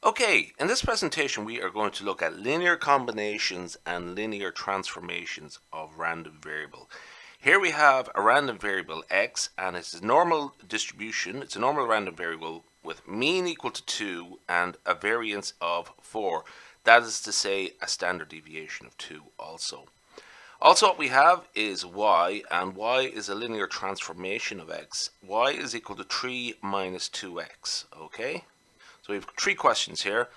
Okay, in this presentation we are going to look at linear combinations and linear transformations of random variable. Here we have a random variable x and it's a normal distribution. It's a normal random variable with mean equal to 2 and a variance of 4. That is to say a standard deviation of 2 also. Also what we have is y, and y is a linear transformation of x. Y is equal to 3 minus 2x, okay? So we have three questions here.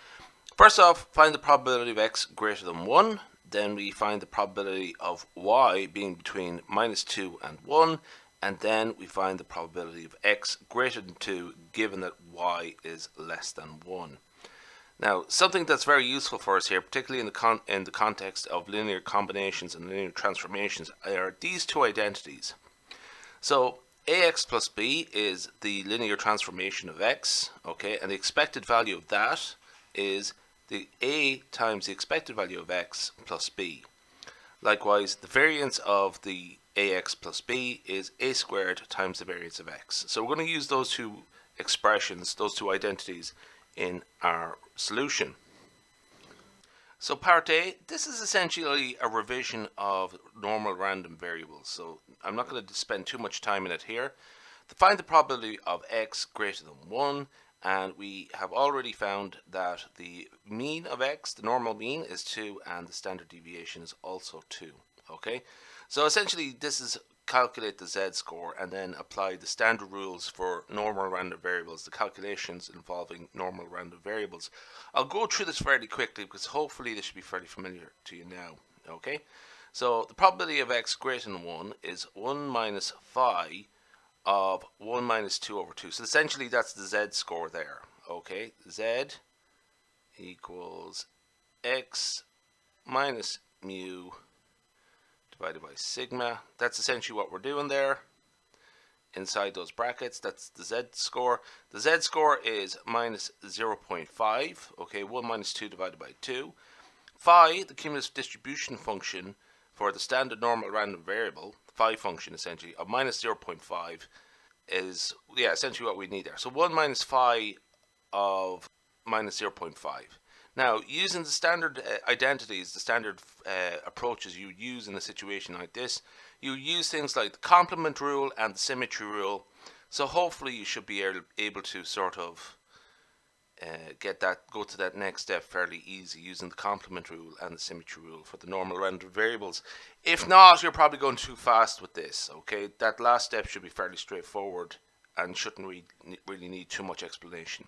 First off, find the probability of x greater than 1. Then we find the probability of y being between minus 2 and 1. And then we find the probability of x greater than 2 given that y is less than 1. Now, something that's very useful for us here, particularly in the context of linear combinations and linear transformations, are these two identities. So ax plus b is the linear transformation of x, okay, and the expected value of that is the a times the expected value of x plus b. Likewise, the variance of the ax plus b is a squared times the variance of x. So we're going to use those two expressions, those two identities, in our solution. So part A, this is essentially a revision of normal random variables. So I'm not going to spend too much time in it here. To find the probability of x greater than 1, and we have already found that the mean of x, the normal mean, is 2 and the standard deviation is also 2. Okay, so essentially this is calculate the z-score and then apply the standard rules for normal random variables, the calculations involving normal random variables. I'll go through this fairly quickly because hopefully this should be fairly familiar to you now. Okay, so the probability of x greater than 1 is 1 minus phi of 1 minus 2 over 2. So essentially that's the z-score there. Okay, z equals x minus mu divided by sigma. That's essentially what we're doing there. Inside those brackets, that's the z-score. The z-score is minus 0.5. Okay, 1 minus 2 divided by 2. Phi, the cumulative distribution function for the standard normal random variable, phi function essentially, of minus 0.5 is, essentially what we need there. So 1 minus phi of minus 0.5. Now, using the standard identities, the standard approaches you use in a situation like this, you use things like the complement rule and the symmetry rule. So hopefully you should be able to sort of go to that next step fairly easy using the complement rule and the symmetry rule for the normal random variables. If not, you're probably going too fast with this. Okay, that last step should be fairly straightforward and shouldn't really need too much explanation.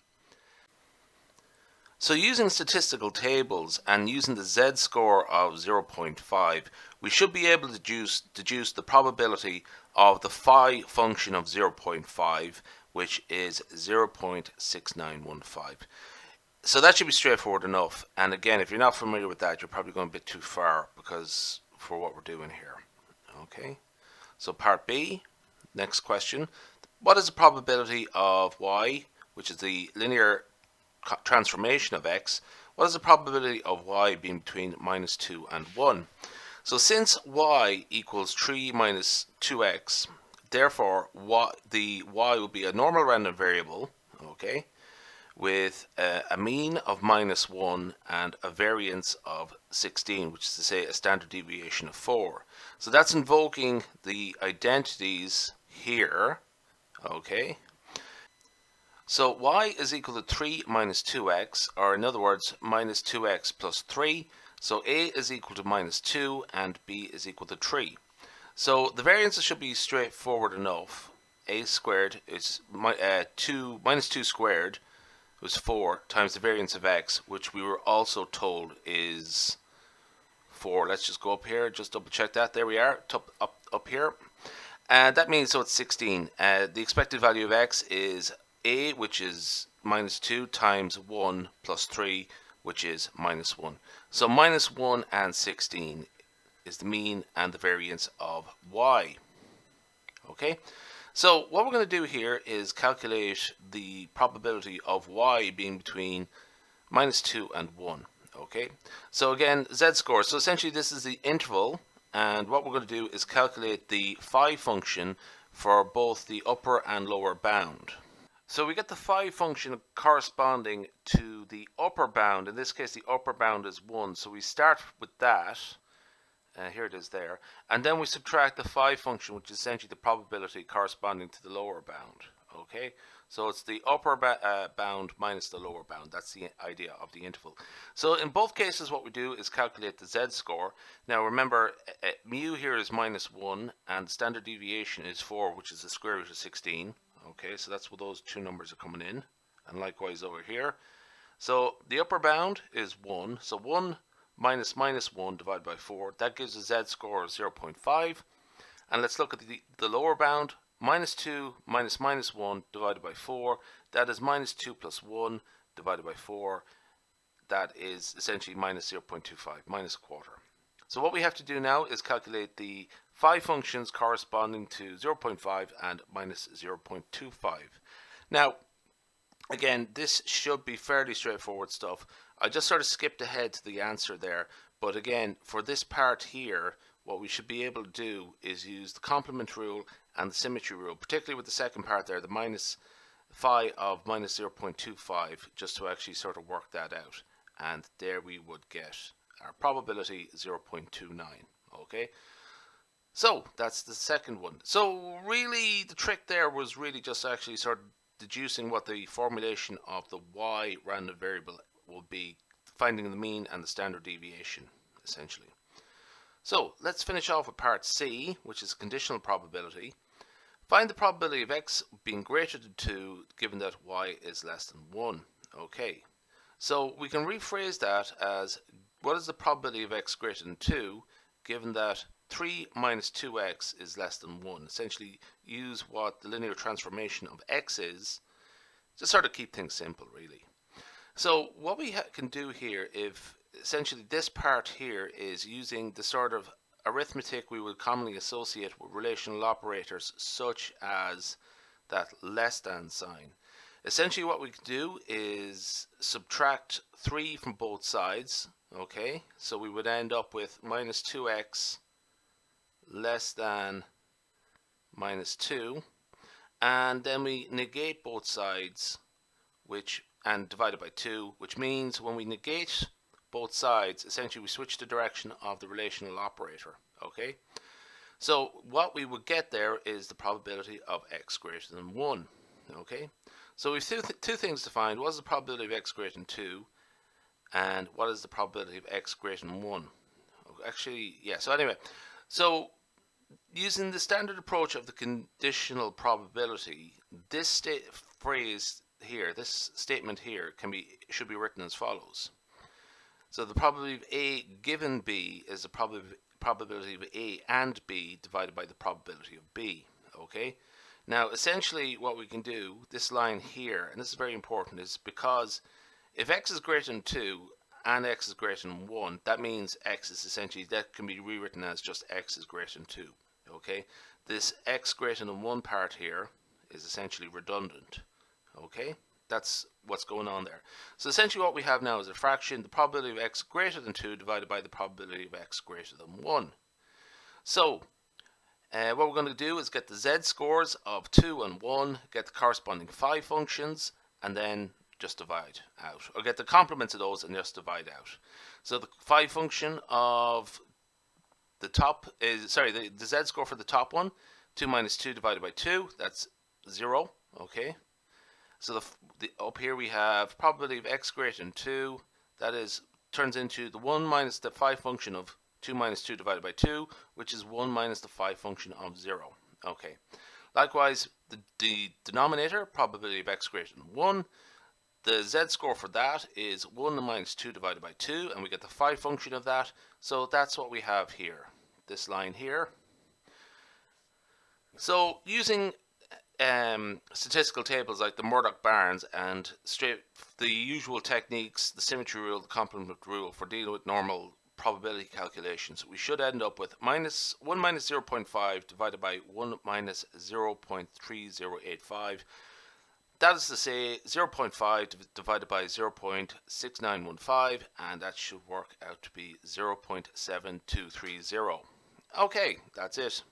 So using statistical tables and using the z-score of 0.5, we should be able to deduce the probability of the phi function of 0.5, which is 0.6915. So that should be straightforward enough. And again, if you're not familiar with that, you're probably going a bit too far for what we're doing here. Okay, so part B, next question. What is the probability of y, which is the linear transformation of x? What is the probability of y being between minus 2 and 1? So since y equals 3 minus 2x, therefore the y will be a normal random variable, okay, with a mean of minus 1 and a variance of 16, which is to say a standard deviation of 4. So that's invoking the identities here, okay. So y is equal to 3 minus 2x, or in other words, minus 2x plus 3. So a is equal to minus 2 and b is equal to 3. So the variances should be straightforward enough. A squared is minus 2 squared was 4 times the variance of x, which we were also told is 4. Let's just go up here, just double check that. There we are, up here. And that means, so it's 16. The expected value of x is a, which is minus 2 times 1 plus 3, which is minus 1. So minus 1 and 16 is the mean and the variance of y. Okay, so what we're going to do here is calculate the probability of y being between minus 2 and 1. Okay, so again, z-score. So essentially this is the interval, and what we're going to do is calculate the phi function for both the upper and lower bound. So we get the phi function corresponding to the upper bound. In this case, the upper bound is 1. So we start with that. Here it is there. And then we subtract the phi function, which is essentially the probability corresponding to the lower bound. Okay, so it's the upper bound minus the lower bound. That's the idea of the interval. So in both cases, what we do is calculate the z-score. Now remember, mu here is -1, and standard deviation is 4, which is the square root of 16. Okay, so that's what those two numbers are coming in. And likewise over here. So the upper bound is 1. So 1 minus -1 divided by 4. That gives a z-score of 0.5. And let's look at the lower bound. -2 minus -1 divided by 4. That is -2 plus 1 divided by 4. That is essentially -0.25, -1/4. So what we have to do now is calculate the phi functions corresponding to 0.5 and -0.25. Now, again, this should be fairly straightforward stuff. I just sort of skipped ahead to the answer there. But again, for this part here, what we should be able to do is use the complement rule and the symmetry rule, particularly with the second part there, the minus phi of -0.25, just to actually sort of work that out. And there we would get our probability 0.29. Okay, so that's the second one. So really the trick there was really just actually sort of deducing what the formulation of the y random variable will be, finding the mean and the standard deviation essentially. So let's finish off with part C, which is conditional probability. Find the probability of x being greater than 2 given that y is less than 1. Okay, so we can rephrase that as what is the probability of x greater than 2 given that 3 minus 2x is less than 1. Essentially use what the linear transformation of x is, just sort of keep things simple really. So what we can do here, if essentially this part here is using the sort of arithmetic we would commonly associate with relational operators such as that less than sign. Essentially what we can do is subtract 3 from both sides. Okay, so we would end up with -2x less than -2, and then we negate both sides and divide it by 2, which means when we negate both sides, essentially we switch the direction of the relational operator. Okay, so what we would get there is the probability of x greater than 1. Okay, so we've two things to find. What is the probability of x greater than 2, and what is the probability of x greater than 1? Actually, yeah, so anyway, so using the standard approach of the conditional probability, this phrase here, this statement here should be written as follows. So the probability of A given B is the probability of A and B divided by the probability of B. Okay, now essentially what we can do, this line here, and this is very important, is because if x is greater than 2 and x is greater than 1, that means x is essentially, that can be rewritten as just x is greater than 2. Okay, this x greater than 1 part here is essentially redundant. Okay, that's what's going on there. So essentially what we have now is a fraction, the probability of x greater than 2 divided by the probability of x greater than 1. So what we're going to do is get the z-scores of 2 and 1, get the corresponding phi functions, and then just divide out, or get the complements of those and just divide out. So the phi function of the top is, the z-score for the top one, 2 minus 2 divided by 2, that's 0. Okay, so up here we have probability of x greater than 2, that is, turns into the 1 minus the phi function of 2 minus 2 divided by 2, which is 1 minus the phi function of 0. Okay, likewise the denominator, probability of x greater than 1, the z-score for that is 1 minus 2 divided by 2, and we get the phi function of that. So that's what we have here, this line here. So using statistical tables like the Murdoch-Barnes and the usual techniques, the symmetry rule, the complement rule for dealing with normal probability calculations, we should end up with 1 minus 0.5 divided by 1 minus 0.3085. That is to say 0.5 divided by 0.6915, and that should work out to be 0.7230. Okay, that's it.